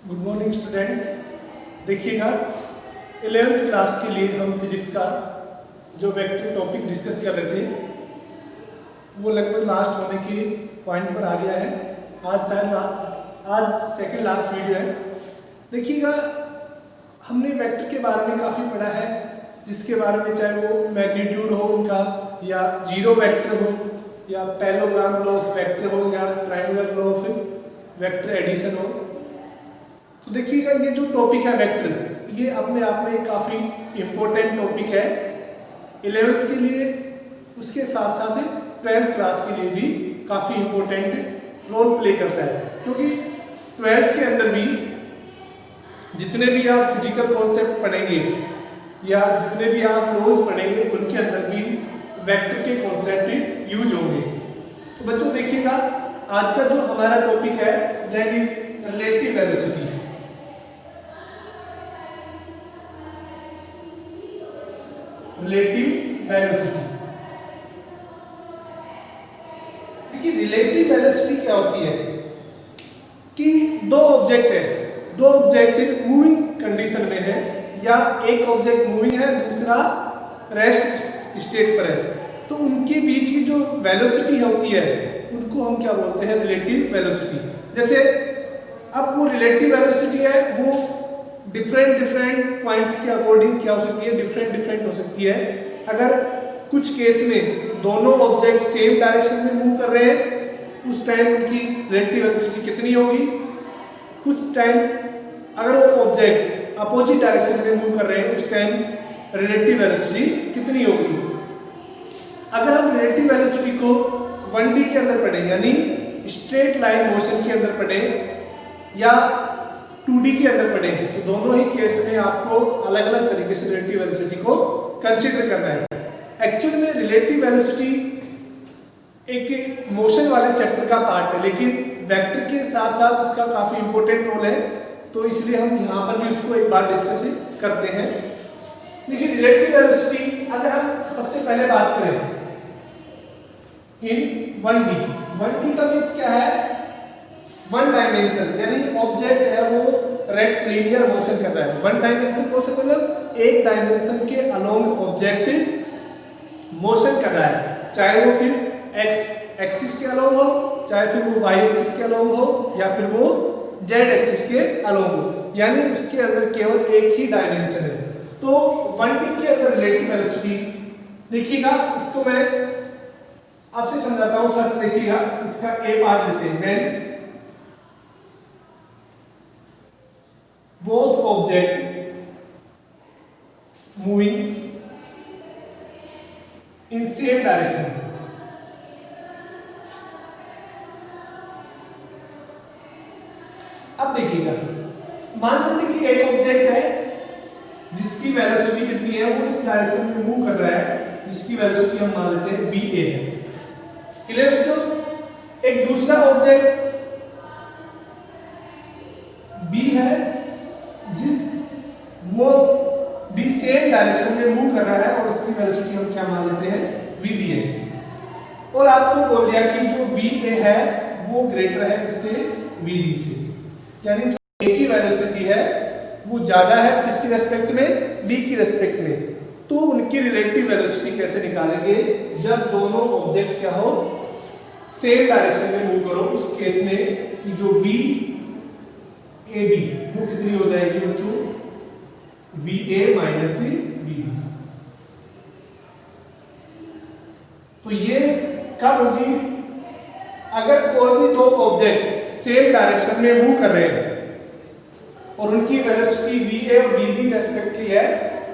Good morning students. देखिएगा 11th class के लिए हम फिजिक्स का जो वेक्टर टॉपिक डिस्कस कर रहे थे वो लगभग लास्ट होने के पॉइंट पर आ गया है। आज सेकंड लास्ट वीडियो है। देखिएगा हमने वेक्टर के बारे में काफ़ी पढ़ा है, जिसके बारे में चाहे वो मैग्नीट्यूड हो उनका, या जीरो वेक्टर हो, या पैरेललोग्राम लॉ ऑफ वेक्टर हो, या triangular law of vector addition हो। तो देखिएगा ये जो टॉपिक है वेक्टर, ये अपने आप में काफ़ी इम्पोर्टेंट टॉपिक है 11th के लिए, उसके साथ साथ 12th क्लास के लिए भी काफ़ी इम्पोर्टेंट रोल प्ले करता है। क्योंकि 12th के अंदर भी जितने भी आप फिजिकल कॉन्सेप्ट पढ़ेंगे या जितने भी आप लॉज पढ़ेंगे उनके अंदर भी वेक्टर के कॉन्सेप्ट यूज होंगे। तो बच्चों देखिएगा आज का जो हमारा टॉपिक है that is relative velocity. Relative velocity, देखिए रिलेटिव वेलोसिटी क्या होती है कि दो ऑब्जेक्ट मूविंग कंडीशन में है, या एक ऑब्जेक्ट मूविंग है दूसरा रेस्ट स्टेट पर है, तो उनके बीच की जो वेलोसिटी होती है उनको हम क्या बोलते हैं, रिलेटिव वेलोसिटी। जैसे अब वो रिलेटिव वेलोसिटी है वो डिफरेंट पॉइंट्स के अकॉर्डिंग क्या हो सकती है, डिफरेंट हो सकती है। अगर कुछ केस में दोनों ऑब्जेक्ट सेम डायरेक्शन में मूव कर रहे हैं उस टाइम उनकी रिलेटिव वेलोसिटी कितनी होगी। कुछ टाइम अगर वो ऑब्जेक्ट अपोजिट डायरेक्शन में मूव कर रहे हैं उस टाइम रिलेटिव वेलोसिटी कितनी होगी। अगर हम रिलेटिव वेलोसिटी को 1D के अंदर पढ़ें, यानी स्ट्रेट लाइन मोशन के अंदर पढ़ें या 2D के अंदर पढ़े, तो दोनों ही केस में आपको अलग अलग तरीके से रिलेटिव वेलोसिटी को कंसीडर करना है। एक्चुअल में रिलेटिव वेलोसिटी एक मोशन वाले चैप्टर का पार्ट है, लेकिन वेक्टर के साथ साथ उसका काफी इंपॉर्टेंट रोल है, तो इसलिए हम यहाँ पर भी उसको एक बार डिस्कस करते हैं। देखिए रिलेटिव वेलोसिटी अगर हम सबसे पहले बात करें इन 1D का मीन्स क्या है, वन डायमेंशन, यानी ऑब्जेक्ट है वो रेक्टिलिनियर मोशन कर रहा है। वन डायमेंशन मोशन मतलब एक डायमेंशन के अलोंग ऑब्जेक्ट मोशन कर रहा है, चाहे वो फिर एक्स एक्सिस के अलोंग हो, चाहे फिर वो वाई एक्सिस के अलोंग हो, या फिर वो जेड एक्सिस के अलोंग हो, यानी उसके अंदर केवल एक ही डायमेंशन है। तो 1D के अंदर रिलेटिव वेलोसिटी देखिएगा, इसको मैं आपसे समझाता हूँ। फर्स्ट देखिएगा इसका ए पार्ट लेते हैं। When both object moving in same direction, अब देखिएगा मान लेते कि एक ऑब्जेक्ट है जिसकी वेलोसिटी कितनी है, वो इस डायरेक्शन में मूव कर रहा है, जिसकी वेलोसिटी हम मान लेते हैं va है। क्लियर बच्चों। एक दूसरा ऑब्जेक्ट b है जिस वो भी सेम डायरेक्शन में मूव कर रहा है और उसकी वेलोसिटी हम क्या मान लेते हैं, vb है। और आपको बोल दिया कि जो va है वो ग्रेटर है किससे, vb से, यानी जो a की वेलोसिटी है वो ज्यादा है किसकी रेस्पेक्ट में, b की रेस्पेक्ट में। तो उनकी रिलेटिव वेलोसिटी कैसे निकालेंगे, जब दोनों ऑब्जेक्ट क्या हो, सेम डायरेक्शन में मूव करो, उस केस में कि जो v AB वो कितनी हो जाएगी बच्चों, VA माइनस VB। तो ये कब होगी, अगर कोई भी दो ऑब्जेक्ट सेम डायरेक्शन में मूव कर रहे हैं और उनकी वेलोसिटी VA और VB रेस्पेक्टिवली है।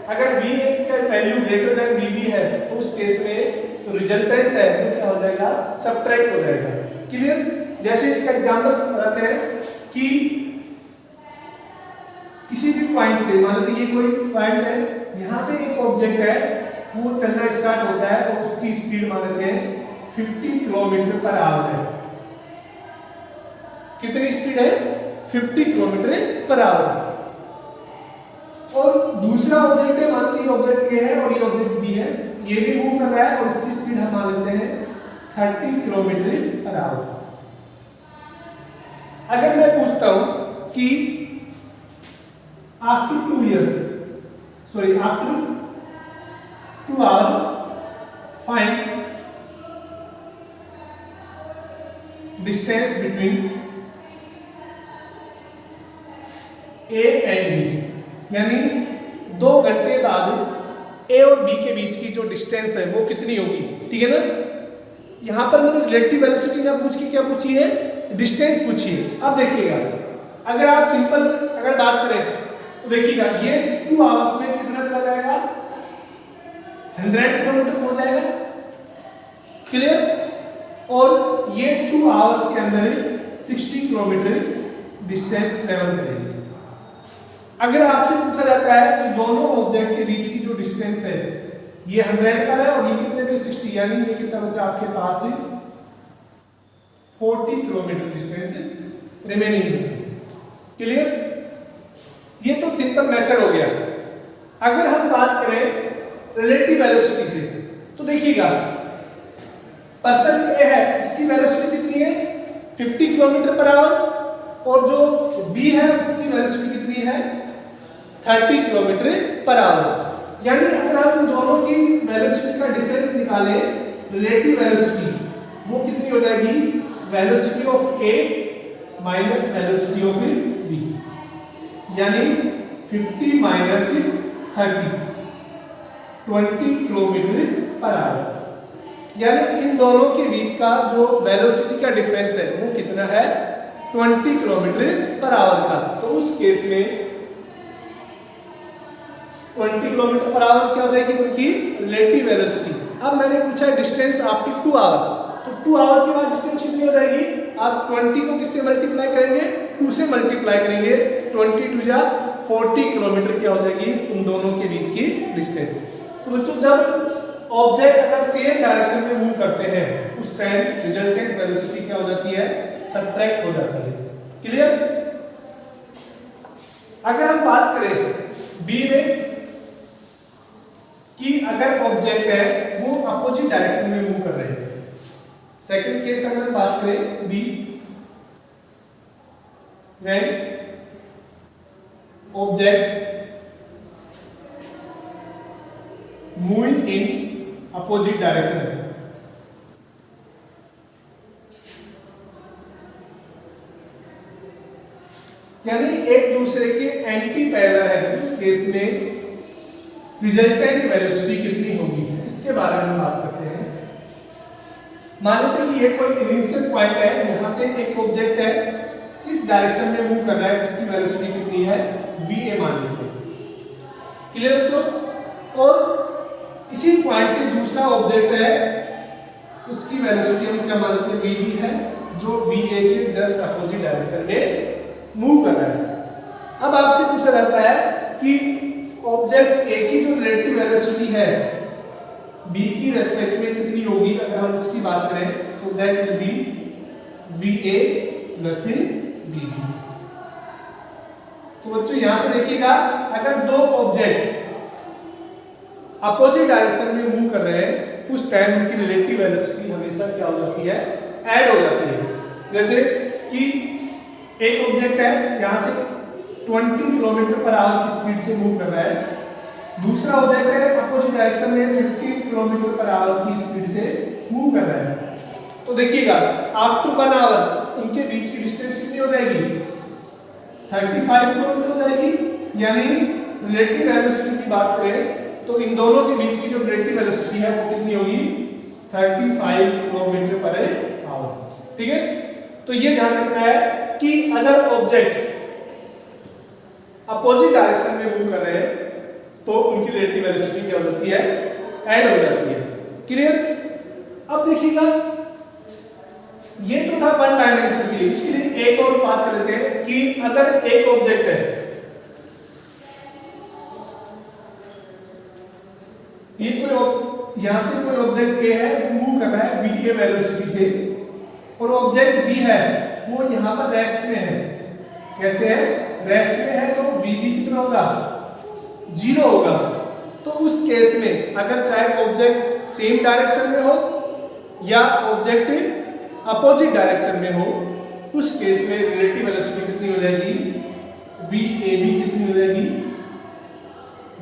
अगर VA का वैल्यू ग्रेटर देन VB है तो उस केस में तो रिजल्टेंट है वो क्या हो जाएगा, सबट्रैक्ट हो जाएगा। क्लियर। जैसे इसका एग्जांपल बताते हैं कि किसी भी पॉइंट से, मान लीजिए ये कोई पॉइंट है, यहां से एक ऑब्जेक्ट है वो चलना स्टार्ट होता है और उसकी स्पीड मान लेते हैं 50 किलोमीटर पर आवर है। कितनी स्पीड है, 50 किलोमीटर पर आवर। और दूसरा ऑब्जेक्ट है, मानते हैं ऑब्जेक्ट ए है और ये ऑब्जेक्ट बी है, ये भी मूव कर रहा है और इसकी स्पीड हम मान लेते हैं 30 किलोमीटर पर आवर। अगर मैं पूछता हूं कि after 2 years, sorry, after 2 hours, find distance between A and B, यानी 2 घंटे बाद A और B के बीच की जो डिस्टेंस है वो कितनी होगी, ठीक है ना। यहां पर मैंने रिलेटिव वेलोसिटी ना पूछ के क्या पूछी है, डिस्टेंस पूछी है। अब देखिएगा, अगर आप सिंपल अगर बात करें तो देखिएगा ये 2 आवर्स में कितना चला जाएगा, 100 किलोमीटर पहुंच जाएगा, क्लियर। और ये 2 आवर्स के अंदर 60 किलोमीटर डिस्टेंस ट्रेवल करेंगे। अगर आपसे पूछा जाता है कि दोनों ऑब्जेक्ट के बीच की जो डिस्टेंस है ये 100 पर है और ये कितने पे 60, यानी ये कितना बचा आपके पास 40 किलोमीटर डिस्टेंस रिमेनिंग है, क्लियर। ये तो सिंपल मेथड हो गया। अगर हम बात करें रिलेटिव वेलोसिटी से तो देखिएगा पर्सन ए है उसकी वेलोसिटी कितनी है 50 किलोमीटर पर आवर और जो बी है उसकी वेलोसिटी कितनी है 30 किलोमीटर पर आवर। यानी अगर हम इन दोनों की वेलोसिटी का डिफरेंस निकालें, रिलेटिव वेलोसिटी वो कितनी हो जाएगी, velocity of A minus velocity of B, यानी 50 माइनस 30 20 किलोमीटर पर आवर। यानी इन दोनों के बीच का जो वेलोसिटी का डिफरेंस है वो कितना है 20 किलोमीटर पर आवर का। तो उस केस में 20 किलोमीटर पर आवर क्या हो जाएगी उनकी रिलेटिव वेलोसिटी। अब मैंने पूछा डिस्टेंस आफ्टर 2 आवर्स, तो 2 आवर के बाद डिस्टेंस कितनी हो जाएगी, आप 20 को किससे मल्टीप्लाई करेंगे, 2 से मल्टीप्लाई करेंगे, 20 2 जा 40 किलोमीटर क्या हो जाएगी उन दोनों के बीच की डिस्टेंस। तो बच्चों जब ऑब्जेक्ट अगर सेम डायरेक्शन में मूव करते हैं उस टाइम रिजल्टेंट वेलोसिटी क्या हो जाती है, सब्ट्रैक्ट हो जाती है, क्लियर। अगर हम बात करें बी में कि अगर ऑब्जेक्ट है वो अपोजिट डायरेक्शन में मूव कर रहे हैं, सेकंड केस अगर हम बात करें B when object moving in opposite direction, यानी एक दूसरे के एंटी पैरेलल है, उस केस में रिजल्टेंट वेलोसिटी कितनी होगी, इसके बारे में हम बात करते हैं। मान लेते हैं कि ये कोई इनिशियल पॉइंट है, यहां से एक ऑब्जेक्ट है इस डायरेक्शन में मूव कर रहा है जिसकी वेलोसिटी कितनी है va मान लेते हैं, क्लियर। तो और इसी पॉइंट से दूसरा ऑब्जेक्ट है उसकी वेलोसिटी हम क्या मान लेते हैं vb है, जो va के जस्ट अपोजिट डायरेक्शन में मूव कर रहा है। अब आपसे पूछा जाता है कि ऑब्जेक्ट ए की जो रिलेटिव वेलोसिटी है बी की रेस्पेक्ट में कितनी होगी। अगर हम उसकी बात करें तो that will be va plus vb। तो बच्चों यहां से देखिएगा अगर दो ऑब्जेक्ट अपोजिट डायरेक्शन में मूव कर रहे हैं उस टाइम उनकी रिलेटिव वेलोसिटी हमेशा क्या हो जाती है, ऐड हो जाती है। जैसे कि एक ऑब्जेक्ट है यहां से 20 किलोमीटर पर आवर की स्पीड से मूव कर रहा है, दूसरा ऑब्जेक्ट है अपोजिट डायरेक्शन में 50 किलोमीटर पर आवर की स्पीड से मूव कर रहा है। तो देखिएगा आफ्टर 1 आवर उनके बीच की डिस्टेंस कितनी हो जाएगी, 35 किलोमीटर हो जाएगी। यानी रिलेटिव वेलोसिटी की बात करें तो इन दोनों के बीच की जो रिलेटिव वेलोसिटी है वो कितनी होगी, 35 किलोमीटर पर आवर, ठीक है। तो ये ध्यान रखना है कि अगर ऑब्जेक्ट अपोजिट डायरेक्शन में मूव कर रहे हैं तो उनकी रिलेटिव वेलोसिटी क्या हो जाती है, ऐड हो जाती है, क्लियर। अब देखिएगा ये तो था वन डायमेंशन के लिए, इसके लिए एक और बात कर लेते हैं कि अगर एक ऑब्जेक्ट है ये कोई यहां से कोई ऑब्जेक्ट ए है वो मूव कर रहा है va वेलोसिटी से और ऑब्जेक्ट बी है वो यहां पर रेस्ट में है। कैसे है, रेस्ट में है तो vb कितना होगा, 0 होगा। तो उस केस में अगर चाहे ऑब्जेक्ट सेम डायरेक्शन में हो या ऑब्जेक्ट अपोजिट डायरेक्शन में हो उस केस में रिलेटिव वेलोसिटी कितनी हो जाएगी, vab कितनी हो जाएगी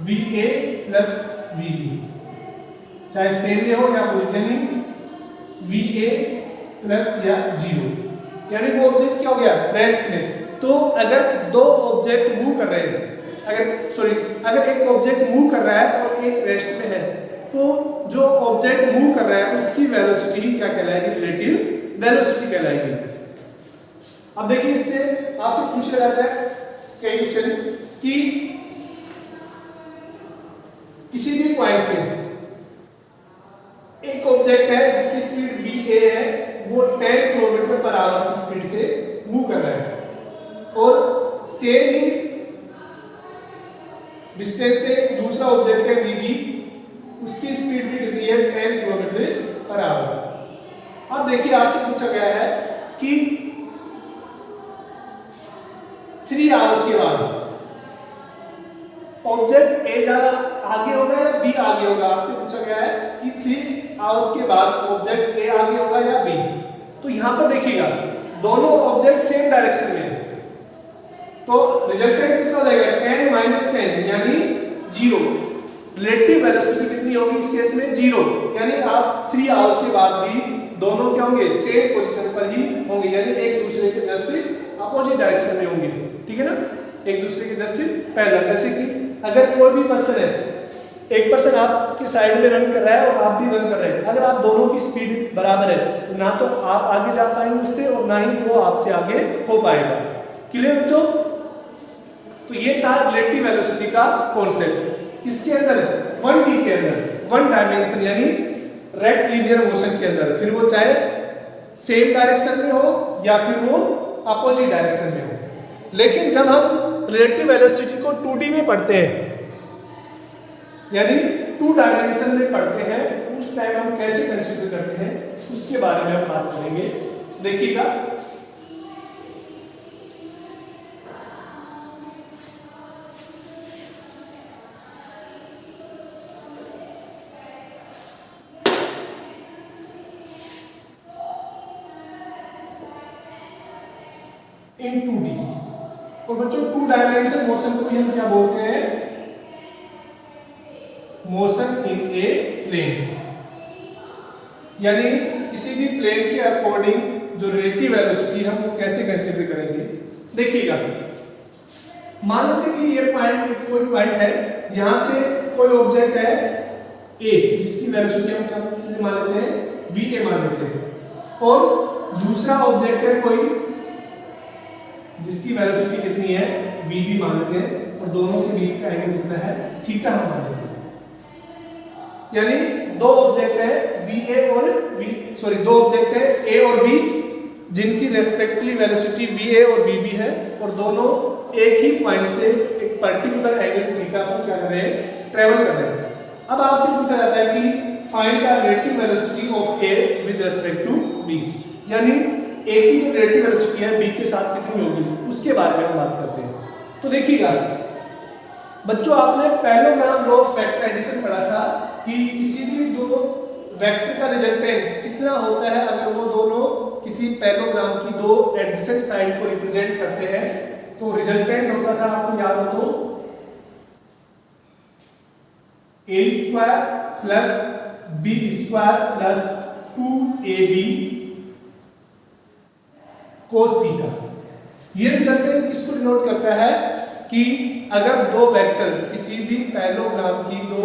VA प्लस VB, चाहे सेम में हो या पोजिशन VA प्लस या 0, यानी वो ऑब्जेक्ट क्या हो गया रेस्ट में। तो अगर दो ऑब्जेक्ट मूव कर रहे हैं, अगर एक ऑब्जेक्ट मूव कर रहा है और एक रेस्ट में है, तो जो ऑब्जेक्ट मूव कर रहा है उसकी वेलोसिटी क्या कहलाएगी, रिलेटिव वेलोसिटी कहलाएगी। अब देखिए इससे आपसे पूछा जाता है कई क्वेश्चन कि किसी भी पॉइंट से एक ऑब्जेक्ट है जिसकी स्पीड VA है, वो 10 किलोमीटर पर आवर की स्पीड से मूव कर रहा है, और सेम ही डिस्टेंस से दूसरा ऑब्जेक्ट है VB, उसकी स्पीड भी कितनी है 10 किलोमीटर पर आवर। अब देखिए आपसे पूछा गया है कि 3 आवर के बाद ऑब्जेक्ट A ज्यादा आगे होगा या B आगे होगा। आपसे पूछा गया है कि 3 आवर्स के बाद ऑब्जेक्ट A आगे होगा या B। तो यहां पर देखिएगा दोनों ऑब्जेक्ट सेम डायरेक्शन में है, तो रिजल्टेंट कितना हो जाएगा 10 माइनस 10 यानी 0। रिलेटिव वेलोसिटी कितनी होगी इस केस में 0, यानी आप 3 आवर के बाद भी दोनों क्या होंगे सेम पोजीशन पर ही होंगे, यानी एक दूसरे के जस्ट अपोजिट डायरेक्शन में होंगे, ठीक है ना, एक दूसरे के जस्ट पैरेलल। जैसे कि अगर कोई भी पर्सन है, एक पर्सन आपके साइड में रन कर रहा है और आप भी रन कर रहे हैं, अगर आप दोनों की स्पीड बराबर है तो ना तो आप आगे जा पाएंगे उससे और ना ही वो आपसे आगे हो पाएगा। क्लियर बच्चों? तो ये था रिलेटिव वेलोसिटी का कॉन्सेप्ट। किसके अंदर? 1D के अंदर, 1 डायमेंशन यानी रेक्ट लीनियर मोशन के अंदर, फिर वो चाहे सेम डायरेक्शन में हो या फिर वो अपोजिट डायरेक्शन में हो। लेकिन जब हम रिलेटिव वेलोसिटी को 2D में पढ़ते हैं यानी 2 डायमेंशन में पढ़ते हैं, उस टाइम हम कैसे कंसीडर करते हैं उसके बारे में हम बात करेंगे। देखिएगा इन 2D, और बच्चों 2 डायमेंशन मोशन को हम क्या बोलते हैं? मोशन इन ए प्लेन, यानी किसी भी प्लेन के अकॉर्डिंग जो रिलेटिव वेलोसिटी हम वो कैसे कंसीडर करेंगे। देखिएगा मान लेते हैं कि ये पॉइंट, कोई पॉइंट है, यहां से कोई ऑब्जेक्ट है ए जिसकी वेलोसिटी हम क्या मान लेते हैं VA मान लेते हैं, और दूसरा ऑब्जेक्ट है कोई जिसकी वेलोसिटी कितनी है VB मान लेते हैं, और दोनों के बीच का एंगल कितना है थीटा हम मान लेते हैं। यानी दो ऑब्जेक्ट है दो ऑब्जेक्ट है A और B जिनकी रेस्पेक्टिवली वेलोसिटी VA और VB है, और दोनों एक ही पॉइंट से एक पर्टिकुलर एंगल थीटा पर क्या कर रहे हैं ट्रेवल कर रहे हैं। अब आपसे पूछा जाता है कि find the relative velocity of A with respect to B, यानी A की जो रिलेटिव वेलोसिटी है B के साथ कितनी होगी उसके बारे में हम बात करते हैं। तो देखिएगा बच्चों आपने parallelogram law of vector addition पढ़ा था कि किसी भी दो वेक्टर का रिजल्टेंट कितना होता है अगर वो दोनों किसी पैरेललोग्राम की दो एडजेसेंट साइड को रिप्रेजेंट करते हैं। तो रिजल्टेंट होता था, आपको याद हो तो, a² plus b² plus 2ab cos theta. ये रिजल्टेंट किसको डिनोट करता है कि अगर दो वेक्टर किसी भी पैरेललोग्राम की दो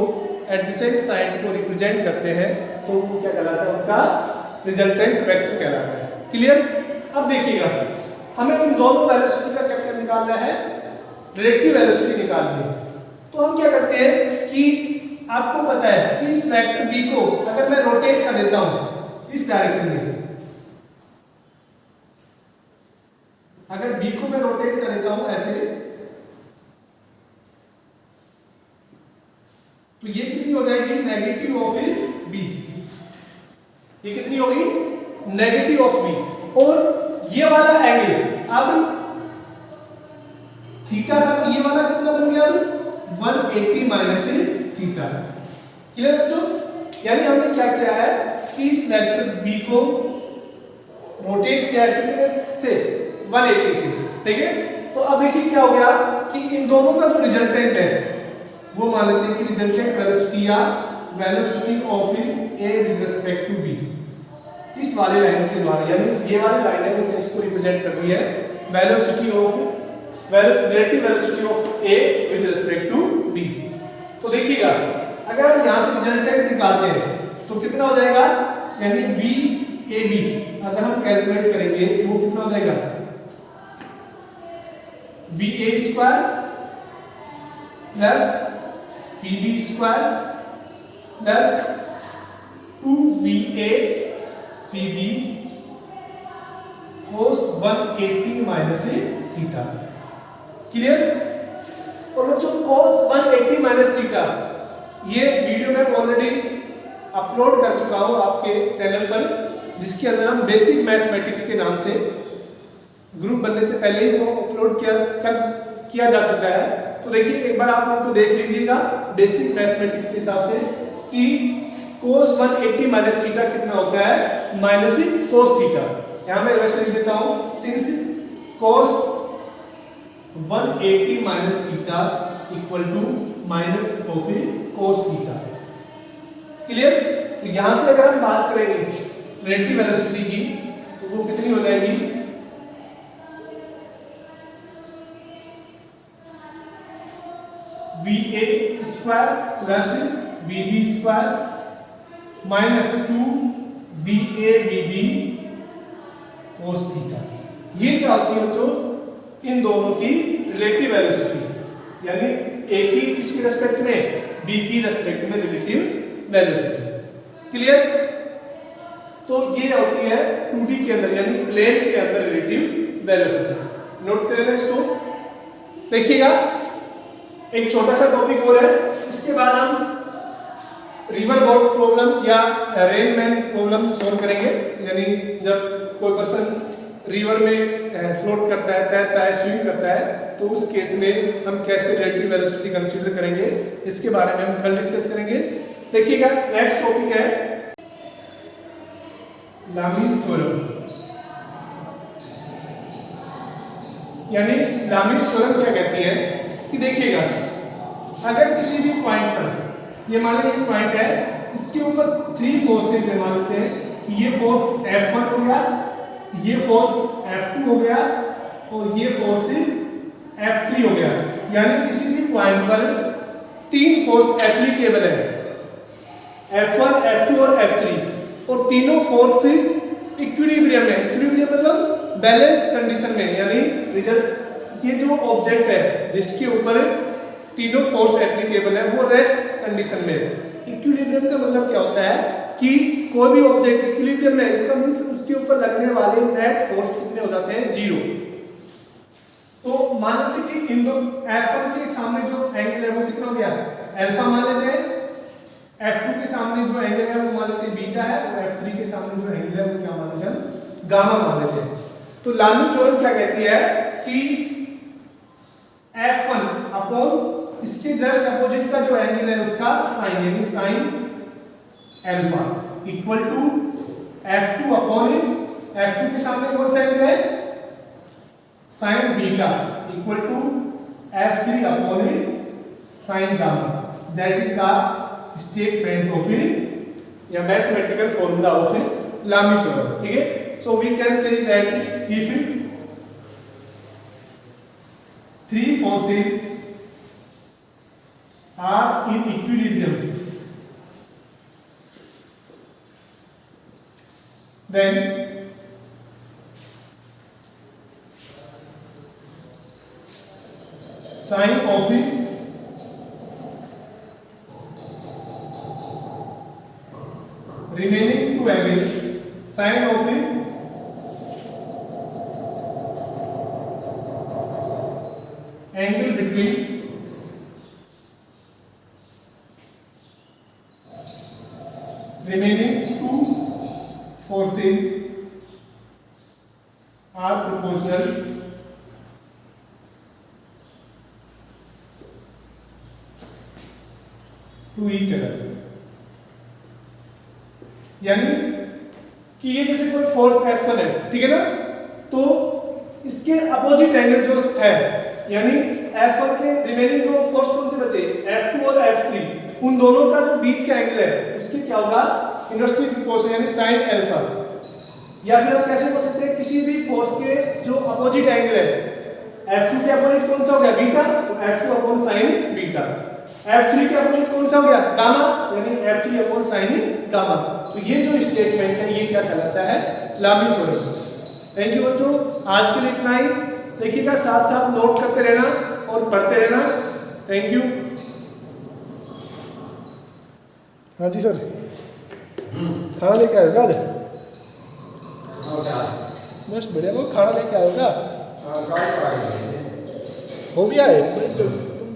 एडजेसेंट साइड को रिप्रेजेंट करते हैं तो वो क्या कहलाता है, उनका रिजल्टेंट वेक्टर कहलाता है। क्लियर? अब देखिएगा हमें इन दोनों वेलोसिटी का क्या निकालना है, रिलेटिव वेलोसिटी निकालनी है। तो हम क्या करते हैं कि आपको पता है कि इस वेक्टर b को अगर मैं रोटेट कर देता हूं इस डायरेक्शन में, अगर b को मैं रोटेट कर देता हूं ऐसे, तो ये कितनी हो जाएगी नेगेटिव ऑफ b, ये कितनी होगी नेगेटिव ऑफ b, और ये वाला एंगल अब थीटा था तो ये वाला कितना बन गया अब 180 माइनस थीटा। क्लियर बच्चों? यानी हमने क्या किया है कि इस वेक्टर b को रोटेट किया है कितने से 180 से, ठीक है। तो अब देखिए क्या हो गया कि इन दोनों का जो रिजल्टेंट है वो मान लेते हैं कि रिजल्टेंट वेलोसिटी या velocity of A with respect to B, इस वाले लाइन के द्वारा, यानी ये वाली लाइन है जो इसको रिप्रेजेंट कर रही है velocity of relative velocity of A with respect to B. तो देखिएगा अगर हम यहाँ से रिजल्टेंट निकालते हैं तो कितना हो जाएगा, यानी बी ए बी अगर हम कैलकुलेट करेंगे तो वो कितना हो जाएगा, B A square plus B B square plus 2va vb cos 180 minus theta. Clear? और बच्चों cos 180 माइनस थीटा ये वीडियो मैं ऑलरेडी अपलोड कर चुका हूं आपके चैनल पर, जिसके अंदर हम बेसिक मैथमेटिक्स के नाम से ग्रुप बनने से पहले ही वो अपलोड किया जा चुका है। तो देखिए एक बार आप उनको देख लीजिएगा बेसिक मैथमेटिक्स के हिसाब से कि cos 180 माइनस थीटा कितना होता है, माइनस cos थीटा। यहां मैं वैसे लिख देता हूं, since cos 180 minus theta equal to minus of cos theta. Clear? तो यहां से अगर हम बात करेंगे रिलेटिव वेलोसिटी की तो वो कितनी हो जाएगी, va square plus vb square minus 2va vb cos theta. ये क्या होती है बच्चों, इन दोनों की रिलेटिव वेलोसिटी, यानी a की किसकी रेस्पेक्ट में, b की रेस्पेक्ट में रिलेटिव वेलोसिटी। क्लियर? तो ये होती है 2D के अंदर यानी प्लेन के अंदर रिलेटिव वेलोसिटी। नोट कर लेना इसको। देखिएगा एक छोटा सा टॉपिक और है, इसके बाद हम रिवर बोट प्रॉब्लम या रेन मैन प्रॉब्लम सॉल्व करेंगे। यानी जब कोई पर्सन रिवर में फ्लोट करता है, तैरता है, स्विम करता है, तो उस केस में हम कैसे रिलेटिव वेलोसिटी कंसीडर करेंगे, इसके बारे में हम कल डिस्कस करेंगे। देखिएगा नेक्स्ट टॉपिक है लामीज थ्योरम। यानी लामीज थ्योरम क्या कहती है कि देखिएगा अगर किसी भी पॉइंट पर, ये मान लीजिए पॉइंट है, इसके ऊपर 3 फोर्सेस है, मान लेते हैं कि ये फोर्स F1 हो गया, ये फोर्स F2 हो गया और ये फोर्स F3 हो गया। यानी किसी भी पॉइंट पर 3 फोर्स एप्लीकेबल है, F1, F2 और F3, और तीनों फोर्स इक्विलिब्रियम में, इक्विलिब्रियम मतलब बैलेंस कंडीशन में, यानी रिजल्ट ये जो ऑब्जेक्ट है जिसके ऊपर तीनों फोर्स एप्लीकेबल है वो रेस्ट कंडीशन में। इक्विलिब्रियम का मतलब क्या होता है कि कोई भी ऑब्जेक्ट इक्विलिब्रियम में, इसका मींस उसके ऊपर लगने वाले नेट फोर्स कितने हो जाते हैं, 0। तो मान लेते कि इन दो F1 के सामने जो एंगल है वो कितना हो गया, अल्फा मान लेते हैं, F2 के सामने जो एंगल है वो मान लेते हैं बीटा है, और F3 के सामने जो एंगल है वो क्या मान लेते हैं, गामा मान लेते हैं। तो लामी थ्योरम क्या कहती है कि F1 अपॉन इसके जस्ट अपोजिट का जो एंगल है उसका साइन, यानी sine alpha equal to F2 upon F2 के सामने कौन सा एंगल है, sine beta equal to F3 upon sine gamma. That is the statement of या mathematical formula of Lami theorem. ठीक है? So we can say that if 3 forces are in equilibrium, then sine of remaining two angles, sine of angle between remaining two forces are proportional to each other। यानी कि ये जैसे कोई force F1 है, ठीक है ना, तो इसके अपोजिट एंगल जो है, यानी F1 के रिमेनिंग दो फोर्स कौन से बचे, F2 F3, उन दोनों का जो बीच का एंगल है उसके क्या होगा, इनवर्सली प्रोपोर्शनल यानी साइन अल्फा। या फिर हम कैसे बोल सकते हैं, किसी भी फोर्स के जो अपोजिट एंगल है, F2 के अपोजिट कौन सा हो गया, बीटा, तो F2 upon sine beta. F3 के अपोजिट कौन सा हो गया, गामा, यानी F3 अपॉन साइन गामा। तो ये जो स्टेटमेंट है ये क्या कहलाता है, लामी थ्योरम। थैंक यू बच्चों, आज के लिए इतना ही। देखिएगा, साथ साथ नोट करते रहना और पढ़ते रहना। Thank you. हाँ जी सर, खाना लेके आएगा आज? बस बढ़िया, वो खाना लेके आएगा, हो गया है।